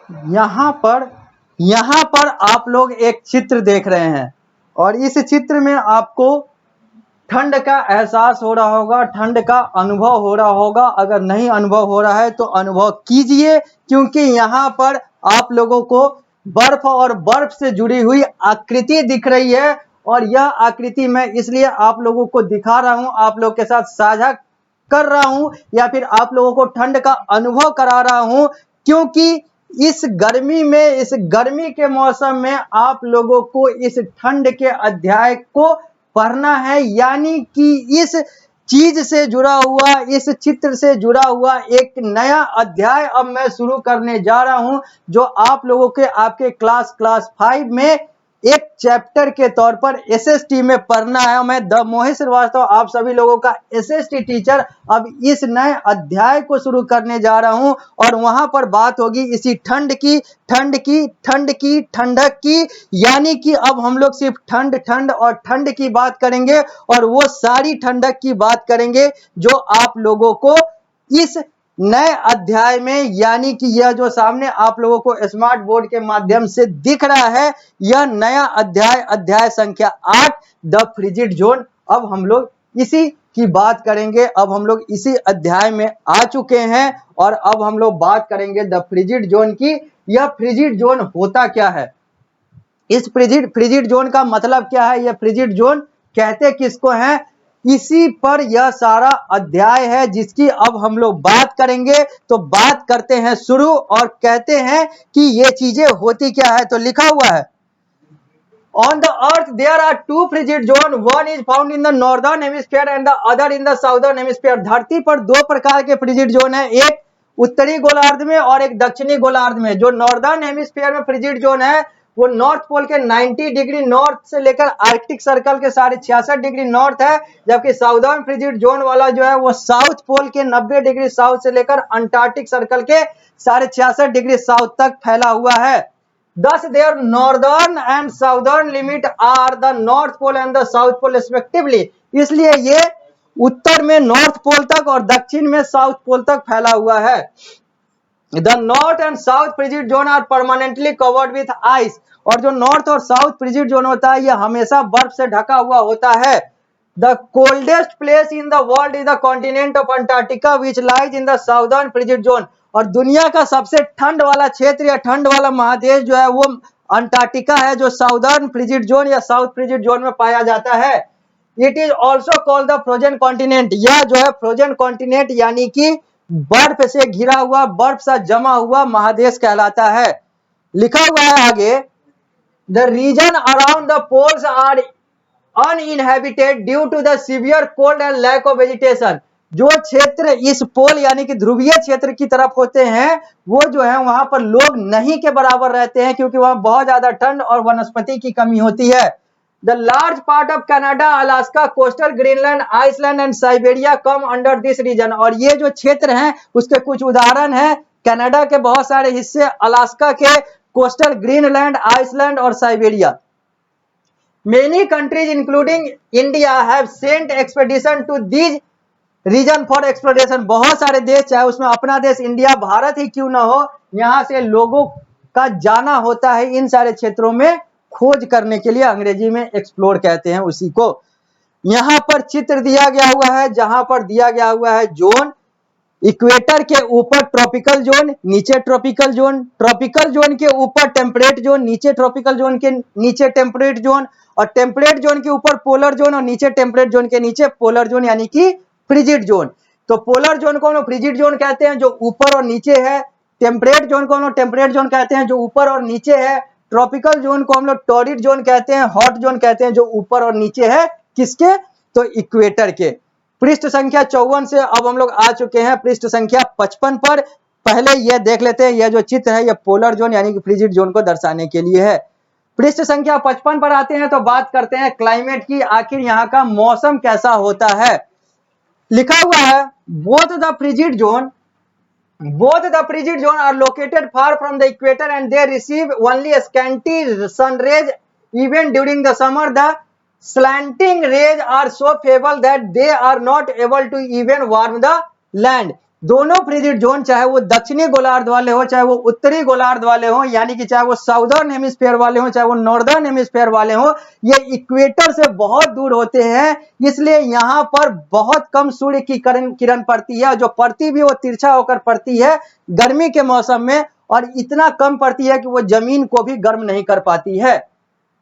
यहाँ पर आप लोग एक चित्र देख रहे हैं और इस चित्र में आपको ठंड का एहसास हो रहा होगा, ठंड का अनुभव हो रहा होगा। अगर नहीं अनुभव हो रहा है तो अनुभव कीजिए, क्योंकि यहाँ पर आप लोगों को बर्फ और बर्फ से जुड़ी हुई आकृति दिख रही है। और यह आकृति मैं इसलिए आप लोगों को दिखा रहा हूं, आप लोग के साथ साझा कर रहा हूं या फिर आप लोगों को ठंड का अनुभव करा रहा हूं, क्योंकि इस गर्मी के मौसम में आप लोगों को इस ठंड के अध्याय को पढ़ना है। यानी कि इस चीज से जुड़ा हुआ, इस चित्र से जुड़ा हुआ एक नया अध्याय अब मैं शुरू करने जा रहा हूं, जो आप लोगों के आपके क्लास 5 में एक चैप्टर के तौर पर एसएसटी में पढ़ना है। मैं द मोहित श्रीवास्तव आप सभी लोगों का एसएसटी टीचर अब इस नए अध्याय को शुरू करने जा रहा हूं और वहां पर बात होगी इसी ठंडक की। यानी कि अब हम लोग सिर्फ ठंड और ठंड की बात करेंगे और वो सारी ठंडक की बात करेंगे जो आप लोगों को इस नए अध्याय में, यानी कि यह जो सामने आप लोगों को स्मार्ट बोर्ड के माध्यम से दिख रहा है, यह नया अध्याय संख्या 8 द फ्रिजिड जोन। अब हम लोग इसी की बात करेंगे। अब हम लोग इसी अध्याय में आ चुके हैं और अब हम लोग बात करेंगे द फ्रिजिड जोन की। यह फ्रिजिड जोन होता क्या है, इस फ्रिजिड जोन का मतलब क्या है, यह फ्रिजिड जोन कहते किसको हैं, इसी पर यह सारा अध्याय है जिसकी अब हम लोग बात करेंगे। तो बात करते हैं शुरू और कहते हैं कि ये चीजें होती क्या है। तो लिखा हुआ है, On the earth there are two frigid zones, one is found in the northern hemisphere and the other in the southern hemisphere। धरती पर दो प्रकार के फ्रिजिड जोन है, एक उत्तरी गोलार्ध में और एक दक्षिणी गोलार्ध में। जो नॉर्दर्न हेमिस्फीयर में फ्रिजिड जोन है वो नॉर्थ पोल के 90 डिग्री नॉर्थ से लेकर आर्कटिक सर्कल के 66.5 डिग्री नॉर्थ है, जबकि साउदर्न फ्रिजिड जोन वाला जो है वो साउथ पोल के 90 डिग्री साउथ से लेकर अंटार्कटिक सर्कल के 66.5 डिग्री साउथ तक फैला हुआ है। Thus their northern and southern limit are the North Pole and the South Pole respectively। इसलिए ये उत्तर में नॉर्थ पोल तक और दक्षिण में साउथ पोल तक फैला हुआ है। The North and South frigid zone are permanently covered with ice। और जो नॉर्थ और साउथ फ्रिजिड जोन होता है यह हमेशा बर्फ से ढका हुआ होता है। The coldest place in the world is the continent of Antarctica which lies in the southern frigid zone। और दुनिया का सबसे ठंड वाला क्षेत्र या ठंड वाला महादेश जो है वो अंटार्कटिका है, जो साउदर्न फ्रिजिड जोन या साउथ फ्रिजिड जोन में पाया जाता है। It is also called the frozen continent. यह जो है फ्रोजन कॉन्टिनेंट यानी कि बर्फ से घिरा हुआ, बर्फ सा जमा हुआ महादेश कहलाता है। लिखा हुआ है आगे, the region around the poles are uninhabited due to the severe cold and lack of vegetation। जो क्षेत्र इस पोल यानी कि ध्रुवीय क्षेत्र की तरफ होते हैं वो जो है वहां पर लोग नहीं के बराबर रहते हैं, क्योंकि वहां बहुत ज्यादा ठंड और वनस्पति की कमी होती है। The large part of Canada, Alaska, coastal Greenland, Iceland and Siberia come under this region. और ये जो क्षेत्र हैं उसके कुछ उदाहरण हैं, कनाडा के बहुत सारे हिस्से, अलास्का के, कोस्टल ग्रीनलैंड, आइसलैंड और Siberia. Many countries including India have sent expedition to these region for exploration। बहुत सारे देश, चाहे उसमें अपना देश इंडिया भारत ही क्यों ना हो, यहाँ से लोगों का जाना होता है इन सारे क्षेत्रों में खोज करने के लिए। अंग्रेजी में एक्सप्लोर कहते हैं उसी को। यहाँ पर चित्र दिया गया हुआ है जहां पर दिया गया हुआ है जोन, इक्वेटर के ऊपर ट्रॉपिकल जोन, नीचे ट्रॉपिकल जोन, ट्रॉपिकल जोन के ऊपर टेम्परेट जोन, नीचे ट्रॉपिकल जोन के नीचे टेम्परेट जोन, और टेम्परेट जोन के ऊपर पोलर जोन और नीचे टेम्परेट जोन के नीचे पोलर जोन यानी कि फ्रिजिड जोन। तो पोलर जोन को हम लोग फ्रिजिड जोन कहते हैं जो ऊपर और नीचे है, टेम्परेट जोन को हम लोग टेम्परेट जोन कहते हैं जो ऊपर और नीचे है, ट्रॉपिकल जोन को हम लोग टॉरिड जोन कहते हैं, हॉट जोन कहते हैं जो ऊपर और नीचे है किसके, तो इक्वेटर के। पृष्ठ संख्या 54 से अब हम लोग आ चुके हैं पृष्ठ संख्या 55 पर। पहले यह देख लेते हैं, यह जो चित्र है यह पोलर जोन यानी कि फ्रिजिड जोन को दर्शाने के लिए है। पृष्ठ संख्या 55 पर आते हैं तो बात करते हैं क्लाइमेट की, आखिर यहाँ का मौसम कैसा होता है। लिखा हुआ है, both the frigid zone are located far from the equator and they receive only scanty sun rays even during the summer. The slanting rays are so feeble that they are not able to even warm the land। दोनों frigid zone, चाहे वो दक्षिणी गोलार्ध वाले हो चाहे वो उत्तरी गोलार्ध वाले हो, यानी कि चाहे वो साउदर्न हेमिस्फीयर वाले हो चाहे वो नॉर्दर्न हेमिस्फीयर वाले हो, ये इक्वेटर से बहुत दूर होते हैं। इसलिए यहाँ पर बहुत कम सूर्य की किरण पड़ती है, जो पड़ती भी वो तिरछा होकर पड़ती है गर्मी के मौसम में, और इतना कम पड़ती है कि वो जमीन को भी गर्म नहीं कर पाती है।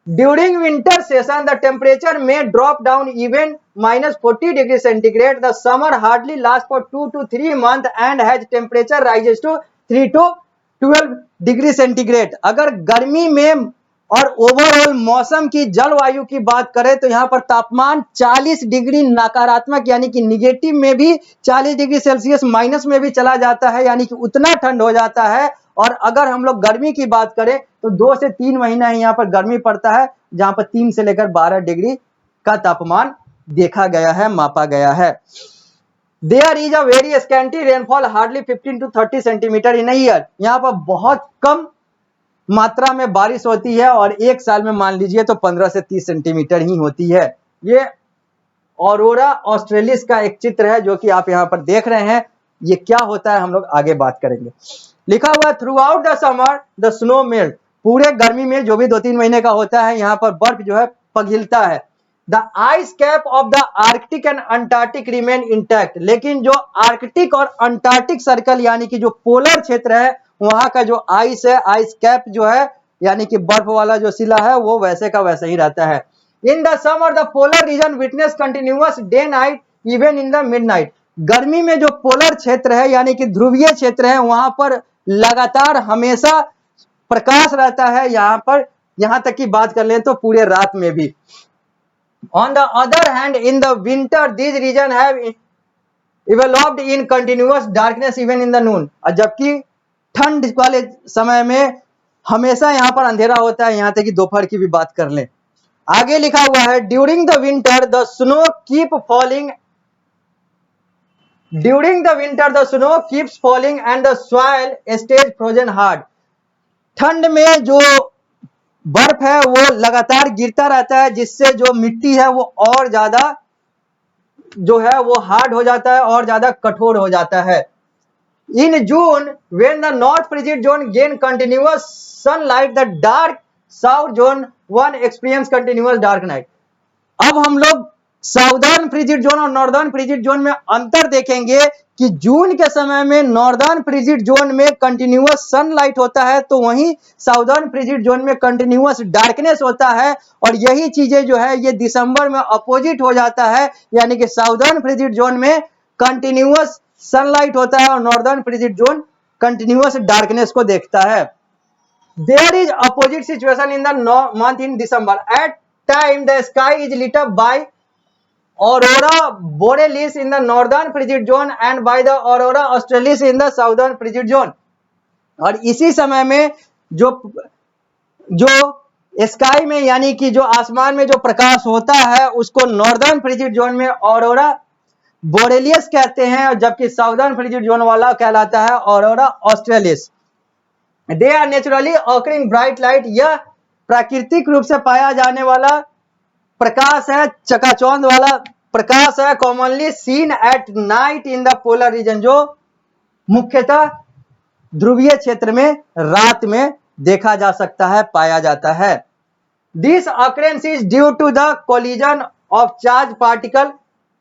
During winter session, the temperature may drop down even -40°C. The summer hardly lasts for 2 to 3 months and has temperature rises to 3 to 12°C. अगर गर्मी में और ओवरऑल मौसम की जलवायु की बात करें तो यहाँ पर तापमान 40 डिग्री नकारात्मक यानी कि निगेटिव में भी 40 डिग्री सेल्सियस माइनस में भी चला जाता है, यानी कि उतना ठंड हो जाता है। और अगर हम लोग गर्मी की बात करें तो 2 से 3 महीना यहाँ पर गर्मी पड़ता है, जहां पर 3 से लेकर 12 डिग्री का तापमान देखा गया है, मापा गया है। There is a very scanty rainfall, hardly 15 to 30 centimetre in year. यहाँ पर बहुत कम मात्रा में बारिश होती है और एक साल में मान लीजिए तो 15 से 30 सेंटीमीटर ही होती है। ये ऑरोरा ऑस्ट्रेलिस का एक चित्र है जो कि आप यहाँ पर देख रहे हैं। ये क्या होता है हम लोग आगे बात करेंगे। लिखा हुआ through out the summer the snow melt, पूरे गर्मी में जो भी 2-3 महीने का होता है यहाँ पर बर्फ जो है पिघलता है। The ice cap of the Arctic and Antarctic remain intact, लेकिन जो आर्कटिक और अंटार्कटिक सर्कल यानी कि जो पोलर क्षेत्र है वहां का जो आइस है, आइस कैप जो है यानी कि बर्फ वाला जो सिला है वो वैसे का वैसे ही रहता है। In the summer the polar region witness continuous day night even in the midnight, गर्मी में जो पोलर क्षेत्र है यानी कि ध्रुवीय क्षेत्र है वहां पर लगातार हमेशा प्रकाश रहता है। यहाँ पर यहां तक की बात कर लें तो पूरे रात में भी। On the other hand in the winter these region have evolved in continuous darkness even in the noon, जबकि ठंड वाले समय में हमेशा यहाँ पर अंधेरा होता है, यहाँ तक कि दोपहर की भी बात कर लें। आगे लिखा हुआ है during the winter the snow keep falling, during the winter the snow keeps falling and the soil stage frozen hard, ठंड में जो बर्फ है वो लगातार गिरता रहता है जिससे जो मिट्टी है वो और ज्यादा जो है वो हार्ड हो जाता है और ज्यादा कठोर हो जाता है। In June when the north frigid zone gain continuous sunlight the dark south zone one experience continuous dark night. अब हम लोग साउदर्न फ्रिजिड जोन और नॉर्दर्न फ्रिजिड जोन में अंतर देखेंगे कि जून के समय में नॉर्दर्न फ्रिजिड जोन में कंटिन्यूअस सनलाइट होता है तो वहीं साउदर्न फ्रिजिड जोन में कंटिन्यूअस डार्कनेस होता है, और यही चीजें जो है ये दिसंबर में अपोजिट हो जाता है, यानी कि साउदर्न फ्रिजिड जोन में कंटिन्यूअस सनलाइट होता है और northern frigid zone continuous darkness को देखता है। There is opposite situation in the month in December, at time the sky is lit up by Aurora borealis in the northern frigid zone and by the Aurora australis in the southern frigid zone। और इसी समय में जो sky में यानी कि जो आसमान में जो प्रकाश होता है उसको नॉर्दर्न फ्रिजिड जोन में ऑरोरा बोरेलियस कहते हैं, और जबकि साउदर्न फ्रिजिड जोन वाला कहलाता है aurora australis. They are naturally occurring bright light, यह प्राकृतिक रूप से पाया जाने वाला प्रकाश है, चकाचौंध वाला प्रकाश है। Commonly seen at night in the polar region, जो मुख्यतः ध्रुवीय क्षेत्र में रात में देखा जा सकता है, पाया जाता है। This occurrence is due to the collision of charge particle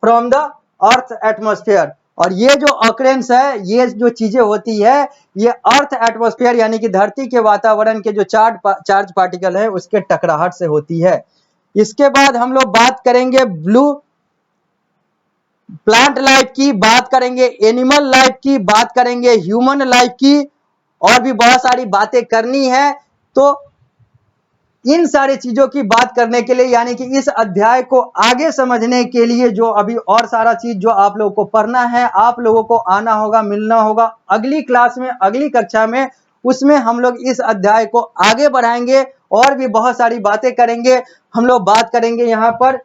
from the earth atmosphere, और ये जो ऑकरेंस है, ये जो चीजें होती है ये अर्थ एटमॉस्फेयर यानी कि धरती के वातावरण के जो चार्ज पार्टिकल है उसके टकराहट से होती है। इसके बाद हम लोग बात करेंगे ब्लू प्लांट लाइफ की, बात करेंगे एनिमल लाइफ की, बात करेंगे ह्यूमन लाइफ की, और भी बहुत सारी बातें करनी है। तो इन सारी चीजों की बात करने के लिए यानी कि इस अध्याय को आगे समझने के लिए जो अभी और सारा चीज जो आप लोगों को पढ़ना है, आप लोगों को आना होगा, मिलना होगा अगली क्लास में, अगली कक्षा में, उसमें हम लोग इस अध्याय को आगे बढ़ाएंगे और भी बहुत सारी बातें करेंगे। हम लोग बात करेंगे यहाँ पर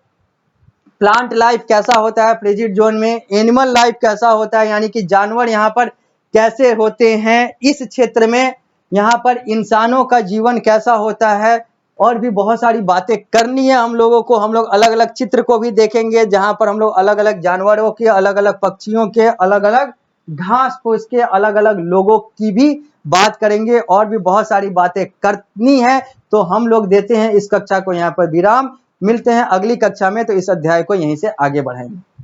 प्लांट लाइफ कैसा होता है फ्रिजिड जोन में, एनिमल लाइफ कैसा होता है यानी कि जानवर यहाँ पर कैसे होते हैं इस क्षेत्र में, यहाँ पर इंसानों का जीवन कैसा होता है, और भी बहुत सारी बातें करनी है हम लोगों को। हम लोग अलग अलग चित्र को भी देखेंगे जहां पर हम लोग अलग अलग जानवरों के, अलग अलग पक्षियों के अलग अलग घास फूस के अलग अलग लोगों की भी बात करेंगे और भी बहुत सारी बातें करनी है। तो हम लोग देते हैं इस कक्षा को यहाँ पर विराम, मिलते हैं अगली कक्षा में, तो इस अध्याय को यहीं से आगे बढ़ाएंगे।